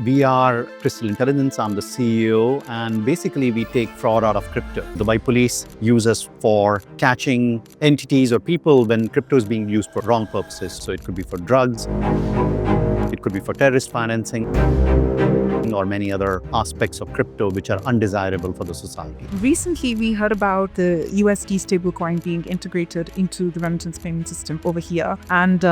We are Crystal Intelligence. I'm the CEO, and basically we take fraud out of crypto. The Dubai police use us for catching entities or people when crypto is being used for wrong purposes. So it could be for drugs, it could be for terrorist financing, or many other aspects of crypto which are undesirable for the society. Recently, we heard about the USD stablecoin being integrated into the remittance payment system over here. And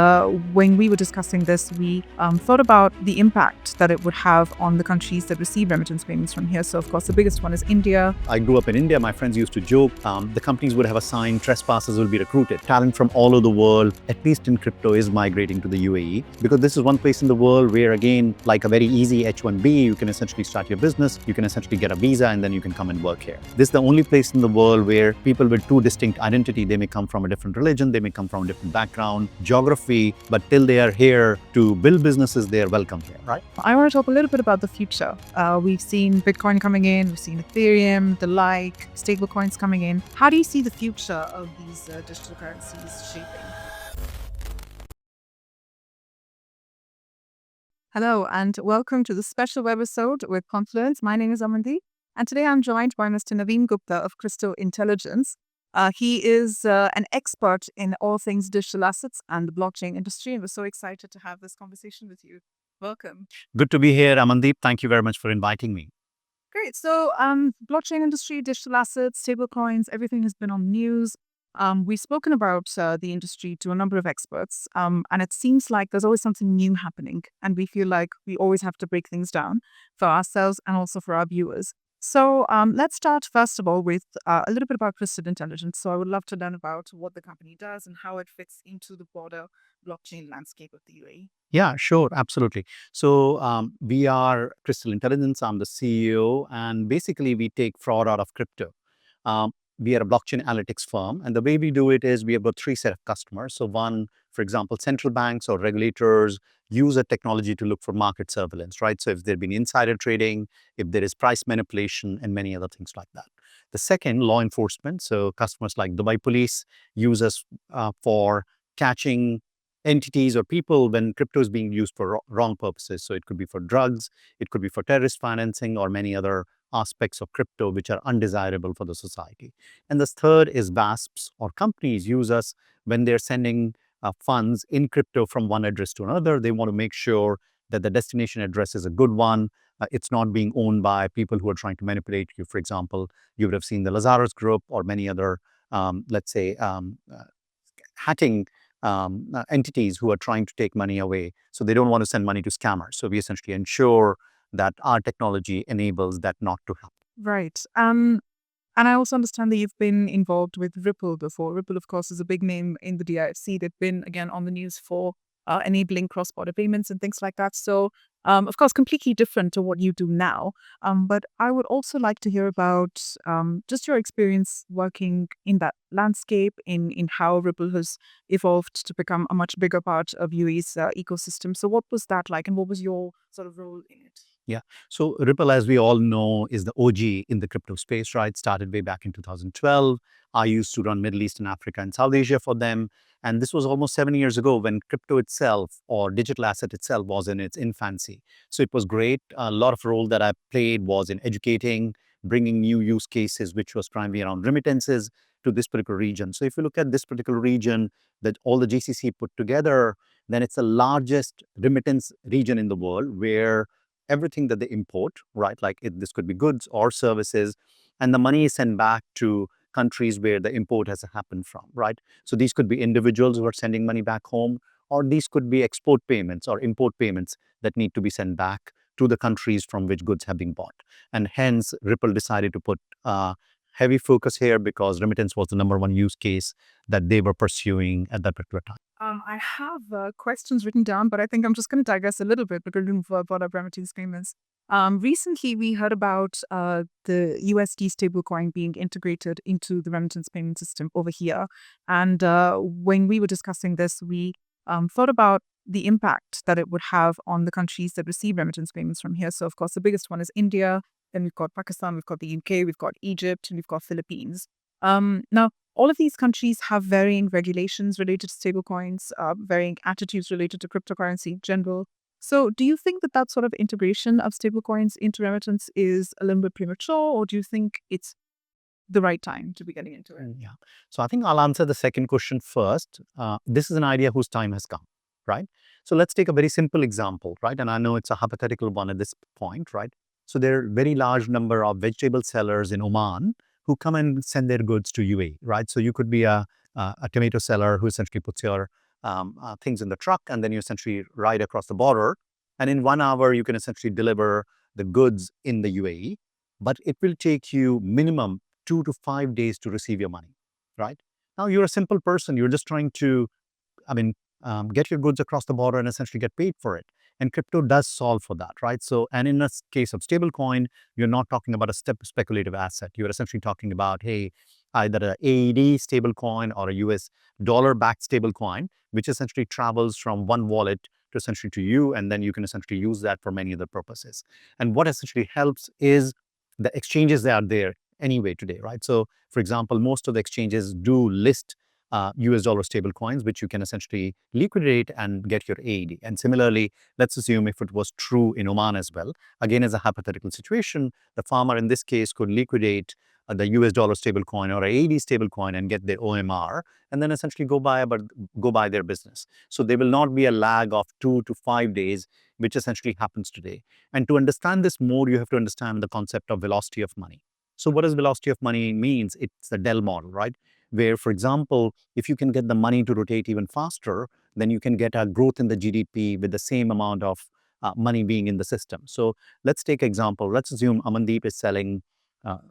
when we were discussing this, we thought about the impact that it would have on the countries that receive remittance payments from here. So, of course, the biggest one is India. I grew up in India. My friends used to joke, the companies would have a sign, trespassers will be recruited. Talent from all over the world, at least in crypto, is migrating to the UAE because this is one place in the world where, again, like a very easy H-1B, you can essentially start your business, you can essentially get a visa, and then you can come and work here. This is the only place in the world where people with two distinct identity, they may come from a different religion, they may come from a different background, geography, but till they are here to build businesses, they are welcome here, right? I want to talk a little bit about the future. We've seen Bitcoin coming in, we've seen Ethereum, the like, stable coins coming in. How do you see the future of these digital currencies shaping? Hello, and welcome to the special webisode with Confluence. My name is Amandeep, and today I'm joined by Mr. Navin Gupta of Crystal Intelligence. He is an expert in all things digital assets and the blockchain industry, and we're so excited to have this conversation with you. Welcome. Good to be here, Amandeep. Thank you very much for inviting me. Great. So, blockchain industry, digital assets, stablecoins, everything has been on the news. We've spoken about the industry to a number of experts, and it seems like there's always something new happening, and we feel like we always have to break things down for ourselves and also for our viewers. So, let's start first of all with a little bit about Crystal Intelligence. So, I would love to learn about what the company does and how it fits into the broader blockchain landscape of the UAE. Yeah, sure, absolutely. So we are Crystal Intelligence. I'm the CEO, and basically we take fraud out of crypto. We are a blockchain analytics firm, and the way we do it is we have got three set of customers. So one, for example, central banks or regulators use a technology to look for market surveillance, right? So if there's been insider trading, if there is price manipulation, and many other things like that. The second, law enforcement. So customers like Dubai police use us for catching entities or people when crypto is being used for wrong purposes. So it could be for drugs, it could be for terrorist financing, or many other aspects of crypto which are undesirable for the society. And the third is VASPs, or companies use us when they're sending funds in crypto from one address to another. They want to make sure that the destination address is a good one. It's not being owned by people who are trying to manipulate you. For example, you would have seen the Lazarus Group or many other, hacking entities who are trying to take money away. So they don't want to send money to scammers. So we essentially ensure that our technology enables that not to happen. Right. And I also understand that you've been involved with Ripple before. Ripple, of course, is a big name in the DIFC. They've been, again, on the news for enabling cross-border payments and things like that. So, of course, completely different to what you do now. But I would also like to hear about just your experience working in that landscape, in how Ripple has evolved to become a much bigger part of UAE's ecosystem. So what was that like, and what was your sort of role in it? Yeah. So Ripple, as we all know, is the OG in the crypto space, right? Started way back in 2012. I used to run Middle East and Africa and South Asia for them. And this was almost 7 years ago when crypto itself or digital asset itself was in its infancy. So it was great. A lot of role that I played was in educating, bringing new use cases, which was primarily around remittances to this particular region. So if you look at this particular region, that all the GCC put together, then it's the largest remittance region in the world where everything that they import, right? Like this could be goods or services, and the money is sent back to countries where the import has happened from, right? So these could be individuals who are sending money back home, or these could be export payments or import payments that need to be sent back to the countries from which goods have been bought. And hence, Ripple decided to put heavy focus here because remittance was the number one use case that they were pursuing at that particular time. I have questions written down, but I think I'm just going to digress a little bit because we've brought up remittance payments. Recently, we heard about the USD stablecoin being integrated into the remittance payment system over here. And when we were discussing this, we thought about the impact that it would have on the countries that receive remittance payments from here. So, of course, the biggest one is India. Then we've got Pakistan, we've got the UK, we've got Egypt, and we've got Philippines. Now, all of these countries have varying regulations related to stablecoins, varying attitudes related to cryptocurrency in general. So, do you think that that sort of integration of stablecoins into remittance is a little bit premature, or do you think it's the right time to be getting into it? Yeah. So I think I'll answer the second question first. This is an idea whose time has come, right? So let's take a very simple example, right? And I know it's a hypothetical one at this point, right? So there are very large number of vegetable sellers in Oman who come and send their goods to UAE, right? So you could be a tomato seller who essentially puts your things in the truck, and then you essentially ride across the border, and in 1 hour you can essentially deliver the goods in the UAE, but it will take you minimum 2 to 5 days to receive your money, right? Now you're a simple person. You're just trying to, I mean, get your goods across the border and essentially get paid for it. And crypto does solve for that, right? So, and in a case of stablecoin, you're not talking about a speculative asset. You're essentially talking about, hey, either a AED stablecoin or a US dollar-backed stablecoin, which essentially travels from one wallet to essentially to you, and then you can essentially use that for many other purposes. And what essentially helps is the exchanges that are there anyway today, right? So, for example, most of the exchanges do list US dollar stable coins, which you can essentially liquidate and get your AED. And similarly, let's assume if it was true in Oman as well, again, as a hypothetical situation, the farmer in this case could liquidate the US dollar stable coin or AED stable coin and get their OMR, and then essentially go buy their business. So there will not be a lag of 2 to 5 days, which essentially happens today. And to understand this more, you have to understand the concept of velocity of money. So what does velocity of money means? It's the Dell model, right? Where, for example, if you can get the money to rotate even faster, then you can get a growth in the GDP with the same amount of money being in the system. So let's take example. Let's assume Amandeep is selling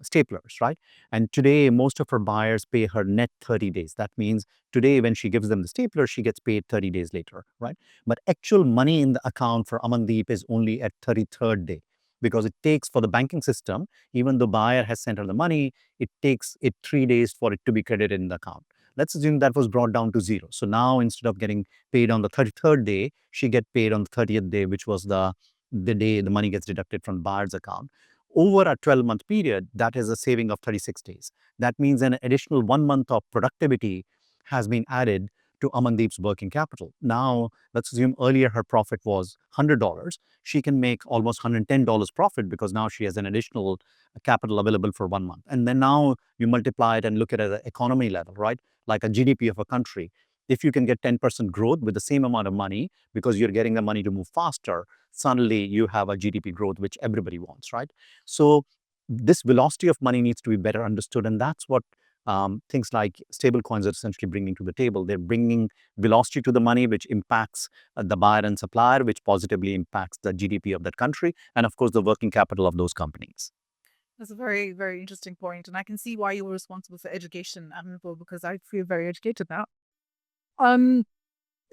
staplers, right? And today, most of her buyers pay her net 30 days. That means today, when she gives them the stapler, she gets paid 30 days later, right? But actual money in the account for Amandeep is only at 33rd day, because it takes for the banking system, even though buyer has sent her the money, it takes it 3 days for it to be credited in the account. Let's assume that was brought down to zero. So now instead of getting paid on the 33rd day, she get paid on the 30th day, which was the day the money gets deducted from buyer's account. Over a 12-month period, that is a saving of 36 days. That means an additional 1 month of productivity has been added to Amandeep's working capital. Now, let's assume earlier her profit was $100. She can make almost $110 profit because now she has an additional capital available for 1 month. And then now you multiply it and look at it at the economy level, right? Like a GDP of a country. If you can get 10% growth with the same amount of money because you're getting the money to move faster, suddenly you have a GDP growth, which everybody wants, right? So this velocity of money needs to be better understood. And that's what things like stable coins are essentially bringing to the table. They're bringing velocity to the money, which impacts the buyer and supplier, which positively impacts the GDP of that country, and of course, the working capital of those companies. That's a very, very interesting point, and I can see why you were responsible for education, Admirable, because I feel very educated now. Um,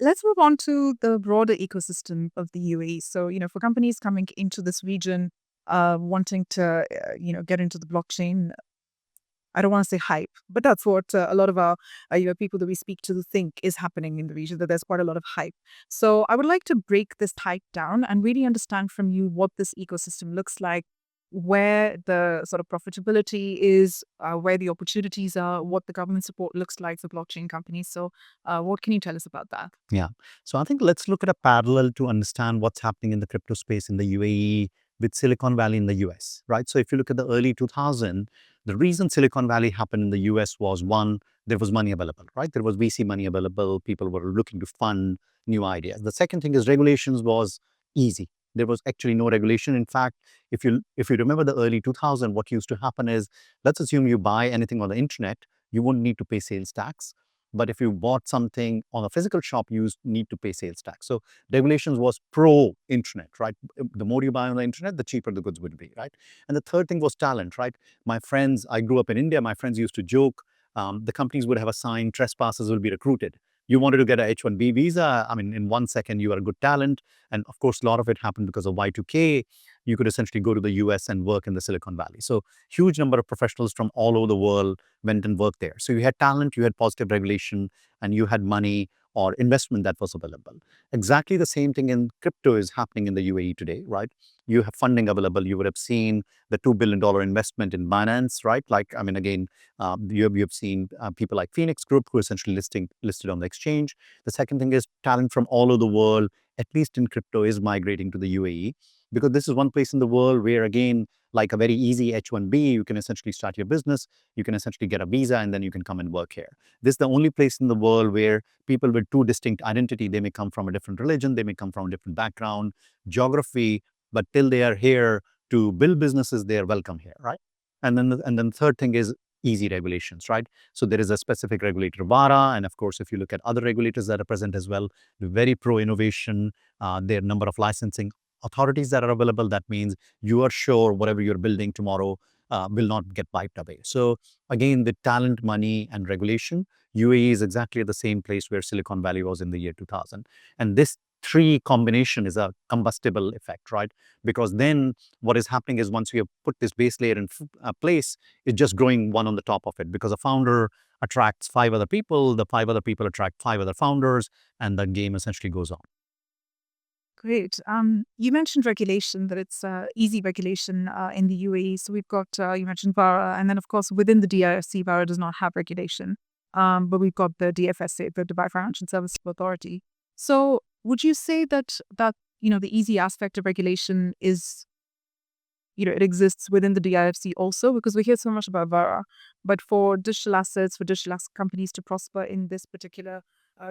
let's move on to the broader ecosystem of the UAE. So, for companies coming into this region, wanting to, get into the blockchain, I don't want to say hype, but that's what a lot of our people that we speak to think is happening in the region. That there's quite a lot of hype. So I would like to break this hype down and really understand from you what this ecosystem looks like, where the sort of profitability is, where the opportunities are, what the government support looks like for blockchain companies. So, what can you tell us about that? Yeah. So I think let's look at a parallel to understand what's happening in the crypto space in the UAE with Silicon Valley in the US, right? So if you look at the early 2000, the reason Silicon Valley happened in the US was one, there was money available, right? There was VC money available. People were looking to fund new ideas. The second thing is regulations was easy. There was actually no regulation. In fact, if you remember the early 2000, what used to happen is, let's assume you buy anything on the internet, you wouldn't need to pay sales tax. But if you bought something on a physical shop, you need to pay sales tax. So regulations was pro internet, right? The more you buy on the internet, the cheaper the goods would be, right? And the third thing was talent, right? My friends, I grew up in India. My friends used to joke, the companies would have a sign, trespassers will be recruited. You wanted to get a H-1B visa. I mean, in 1 second, you are a good talent. And of course, a lot of it happened because of Y2K. You could essentially go to the US and work in the Silicon Valley. So huge number of professionals from all over the world went and worked there. So you had talent, you had positive regulation, and you had money or investment that was available. Exactly the same thing in crypto is happening in the UAE today, right? You have funding available. You would have seen the $2 billion investment in Binance, right? Like, I mean, again, you have seen people like Phoenix Group who are essentially listed on the exchange. The second thing is talent from all over the world, at least in crypto, is migrating to the UAE because this is one place in the world where, again, like a very easy H-1B, you can essentially start your business, you can essentially get a visa, and then you can come and work here. This is the only place in the world where people with two distinct identity, they may come from a different religion, they may come from a different background, geography, but till they are here to build businesses, they are welcome here, right? And then the third thing is easy regulations, right? So there is a specific regulator, VARA, and of course, if you look at other regulators that are present as well, they're very pro-innovation. There are a number of licensing authorities that are available. That means you are sure whatever you're building tomorrow will not get wiped away. So again, with talent, money, and regulation, UAE is exactly at the same place where Silicon Valley was in the year 2000. And this three combination is a combustible effect, right? Because then what is happening is once we have put this base layer in place, it's just growing one on the top of it because a founder attracts five other people, the five other people attract five other founders, and the game essentially goes on. Great. You mentioned regulation, that it's easy regulation in the UAE. So we've got, you mentioned VARA, and then of course within the DIFC, VARA does not have regulation. But we've got the DFSA, the Dubai Financial Services Authority. So would you say that the easy aspect of regulation is, it exists within the DIFC also? Because we hear so much about VARA, but for digital assets, for digital asset companies to prosper in this particular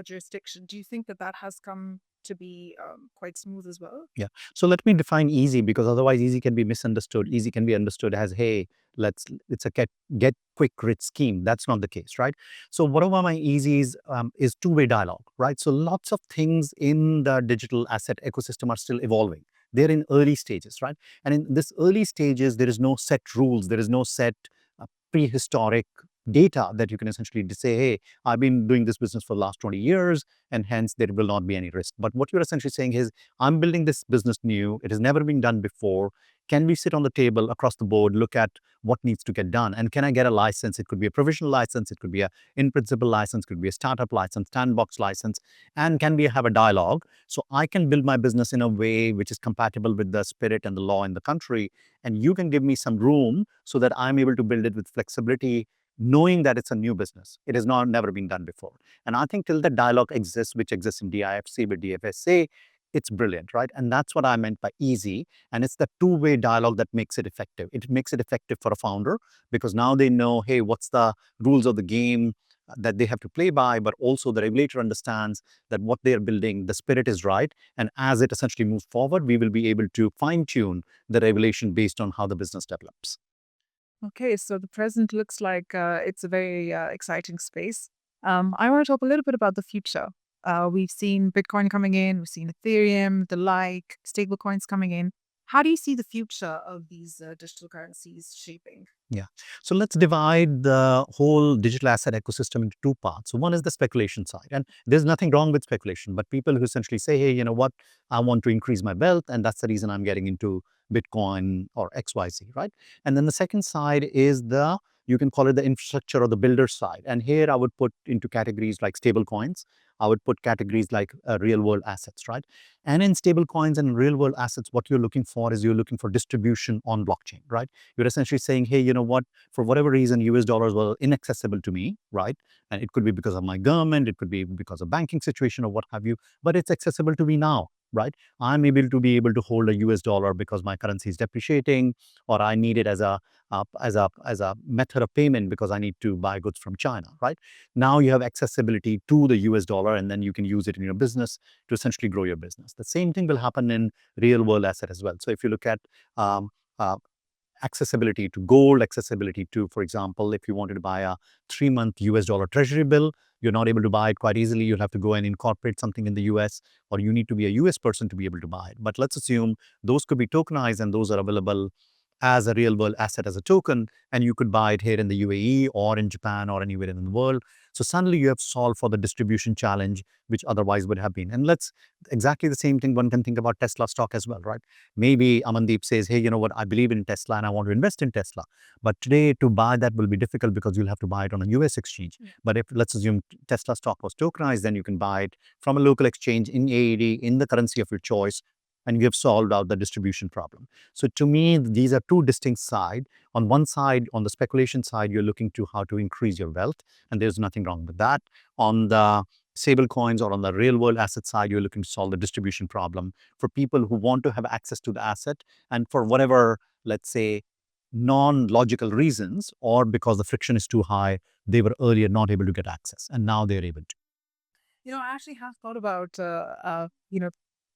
jurisdiction, do you think that has come to be quite smooth as well? Yeah. So let me define easy because otherwise easy can be misunderstood. Easy can be understood as, hey, it's a get quick rich scheme. That's not the case, right? So one of my easies is two-way dialogue, right? So lots of things in the digital asset ecosystem are still evolving. They're in early stages, right? And in this early stages, there is no set rules. There is no set prehistoric data that you can essentially say, hey, I've been doing this business for the last 20 years, and hence there will not be any risk. But what you're essentially saying is, I'm building this business new. It has never been done before. Can we sit on the table across the board, look at what needs to get done? And can I get a license? It could be a provisional license. It could be a in-principle license. It could be a startup license, sandbox license. And can we have a dialogue? So I can build my business in a way which is compatible with the spirit and the law in the country. And you can give me some room so that I'm able to build it with flexibility, knowing that it's a new business. It has not never been done before. And I think till the dialogue exists, which exists in DIFC with DFSA, it's brilliant, right? And that's what I meant by easy. And it's the two-way dialogue that makes it effective. It makes it effective for a founder because now they know, hey, what's the rules of the game that they have to play by, but also the regulator understands that what they're building, the spirit is right. And as it essentially moves forward, we will be able to fine-tune the regulation based on how the business develops. Okay, so the present looks like it's a very exciting space. I want to talk a little bit about the future. We've seen Bitcoin coming in, we've seen Ethereum, the like, stable coins coming in. How do you see the future of these digital currencies shaping? Yeah. So let's divide the whole digital asset ecosystem into two parts. So one is the speculation side. And there's nothing wrong with speculation, but people who essentially say, hey, you know what, I want to increase my wealth, and that's the reason I'm getting into Bitcoin or XYZ, right? And then the second side is you can call it the infrastructure or the builder side. And here I would put into categories like stable coins. I would put categories like real world assets, right? And in stable coins and real world assets, what you're looking for is you're looking for distribution on blockchain, right? You're essentially saying, hey, you know what, for whatever reason, US dollars were inaccessible to me, right? And it could be because of my government, it could be because of banking situation or what have you, but it's accessible to me now, right? I'm able to be able to hold a US dollar because my currency is depreciating, or I need it as a method of payment because I need to buy goods from China, right? Now you have accessibility to the US dollar, and then you can use it in your business to essentially grow your business. The same thing will happen in real world asset as well. So if you look at um, uh, accessibility to gold, accessibility to, for example, if you wanted to buy a 3-month US dollar treasury bill, you're not able to buy it quite easily. You'll have to go and incorporate something in the US, or you need to be a US person to be able to buy it. But let's assume those could be tokenized and those are available as a real world asset, as a token, and you could buy it here in the UAE or in Japan or anywhere in the world. So suddenly you have solved for the distribution challenge, which otherwise would have been. And let's exactly the same thing one can think about Tesla stock as well, right? Maybe Amandeep says, hey, you know what, I believe in Tesla and I want to invest in Tesla. But today to buy that will be difficult because you'll have to buy it on a US exchange. Yeah. But if let's assume Tesla stock was tokenized, then you can buy it from a local exchange in AED in the currency of your choice, and you have solved out the distribution problem. So to me, these are two distinct sides. On one side, on the speculation side, you're looking to how to increase your wealth, and there's nothing wrong with that. On the stable coins or on the real world asset side, you're looking to solve the distribution problem for people who want to have access to the asset, and for whatever, let's say, non-logical reasons, or because the friction is too high, they were earlier not able to get access, and now they're able to. I actually have thought about,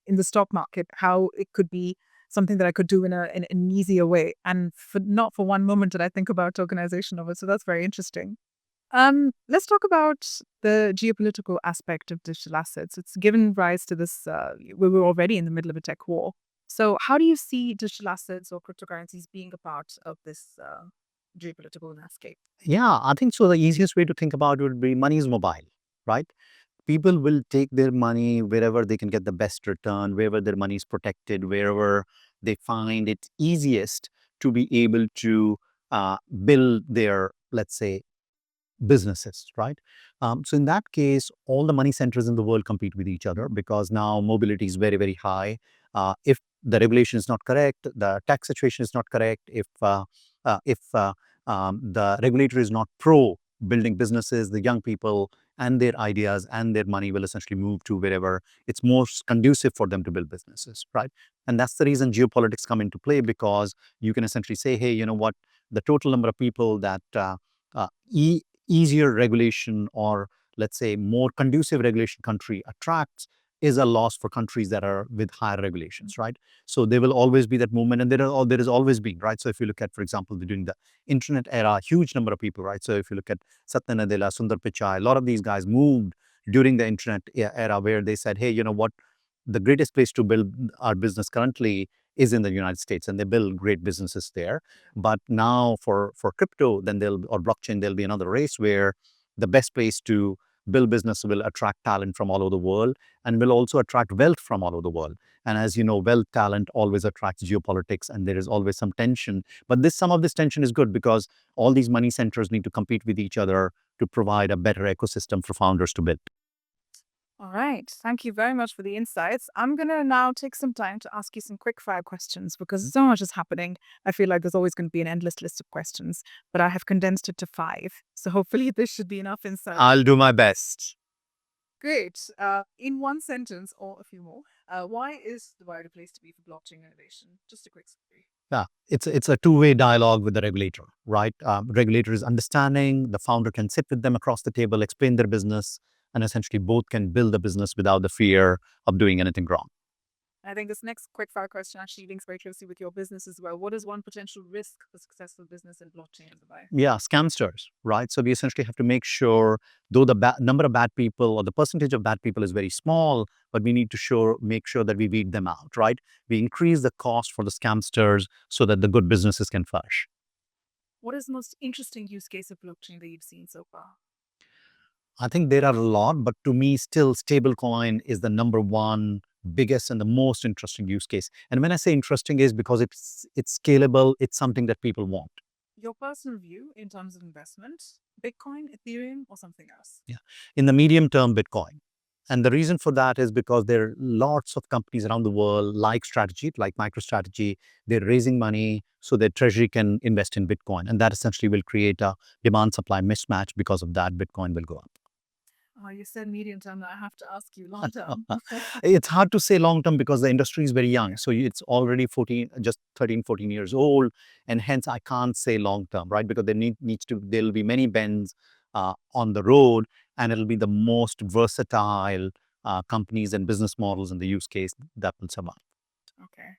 in the stock market, how it could be something that I could do in an easier way. And not for one moment did I think about tokenization of it. So that's very interesting. Let's talk about the geopolitical aspect of digital assets. It's given rise to this, we were already in the middle of a tech war. So how do you see digital assets or cryptocurrencies being a part of this geopolitical landscape? Yeah, I think so. The easiest way to think about it would be money is mobile, right? People will take their money wherever they can get the best return, wherever their money is protected, wherever they find it easiest to be able to build their, let's say, businesses, right? So in that case, all the money centers in the world compete with each other because now mobility is very, very high. If the regulation is not correct, the tax situation is not correct, if the regulator is not pro building businesses, the young people and their ideas and their money will essentially move to wherever it's most conducive for them to build businesses, right? And that's the reason geopolitics come into play, because you can essentially say, hey, you know what, the total number of people that uh, e- easier regulation, or let's say more conducive regulation country attracts, is a loss for countries that are with higher regulations, right? So there will always be that movement, and there is always been, right? So if you look at, for example, during the internet era, huge number of people, right? So if you look at Satya Nadella, Sundar Pichai, a lot of these guys moved during the internet era, where they said, hey, you know what, the greatest place to build our business currently is in the United States, and they build great businesses there. But now for crypto, then or blockchain, there'll be another race where the best place to build business will attract talent from all over the world, and will also attract wealth from all over the world. And as you know, wealth, talent always attracts geopolitics, and there is always some tension. But some of this tension is good, because all these money centers need to compete with each other to provide a better ecosystem for founders to build. All right. Thank you very much for the insights. I'm going to now take some time to ask you some quick fire questions because so much is happening. I feel like there's always going to be an endless list of questions, but I have condensed it to 5. So hopefully this should be enough insight. I'll do my best. Great. In one sentence or a few more, why is the right place to be for blockchain innovation? Just a quick summary. Yeah, it's a two-way dialogue with the regulator, right? Regulator is understanding, the founder can sit with them across the table, explain their business, and essentially both can build a business without the fear of doing anything wrong. I think this next quick fire question actually links very closely with your business as well. What is one potential risk for successful business in blockchain as a buyer? Yeah, scamsters, right? So we essentially have to make sure, though the number of bad people or the percentage of bad people is very small, but we need to make sure that we weed them out, right? We increase the cost for the scamsters so that the good businesses can flourish. What is the most interesting use case of blockchain that you've seen so far? I think there are a lot, but to me, still, stablecoin is the number one biggest and the most interesting use case. And when I say interesting, is because it's scalable. It's something that people want. Your personal view in terms of investment, Bitcoin, Ethereum, or something else? Yeah, in the medium term, Bitcoin. And the reason for that is because there are lots of companies around the world, like Strategy, like MicroStrategy, they're raising money so that treasury can invest in Bitcoin. And that essentially will create a demand supply mismatch. Because of that, Bitcoin will go up. Oh, you said medium term. Now I have to ask you long term. It's hard to say long term because the industry is very young. So it's already 14, just 13, 14 years old. And hence I can't say long term, right? Because there'll be many bends on the road, and it'll be the most versatile companies and business models in the use case that will survive. Okay.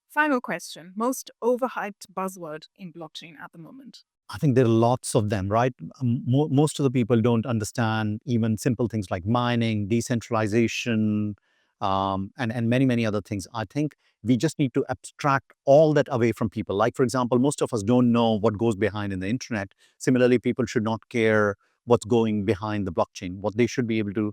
Final question. Most overhyped buzzword in blockchain at the moment? I think there are lots of them, right? Most of the people don't understand even simple things like mining, decentralization, and many, many other things. I think We just need to abstract all that away from people. Like, for example, most of us don't know what goes behind in the internet. Similarly, people should not care what's going behind the blockchain. What they should be able to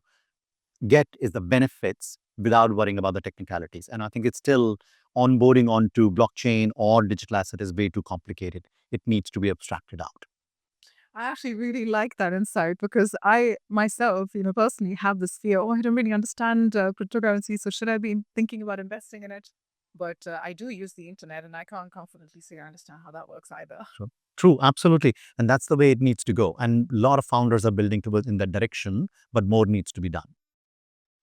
get is the benefits without worrying about the technicalities. And I think it's still onboarding onto blockchain or digital asset is way too complicated. It needs to be abstracted out. I actually really like that insight because I myself, personally have this fear. Oh, I don't really understand cryptocurrency, so should I be thinking about investing in it? But I do use the internet, and I can't confidently say I understand how that works either. So, true, absolutely. And that's the way it needs to go. And a lot of founders are building towards in that direction, but more needs to be done.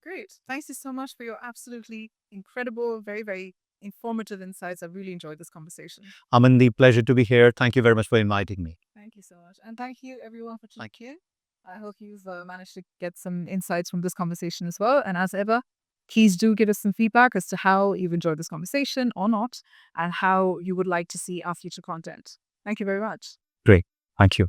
Great. Thanks you so much for your absolutely incredible, very, very informative insights. I really enjoyed this conversation. Aman, the pleasure to be here. Thank you very much for inviting me. Thank you so much. And thank you, everyone, for tuning Thank you. in. I hope you've managed to get some insights from this conversation as well. And as ever, please do give us some feedback as to how you've enjoyed this conversation or not, and how you would like to see our future content. Thank you very much. Great. Thank you.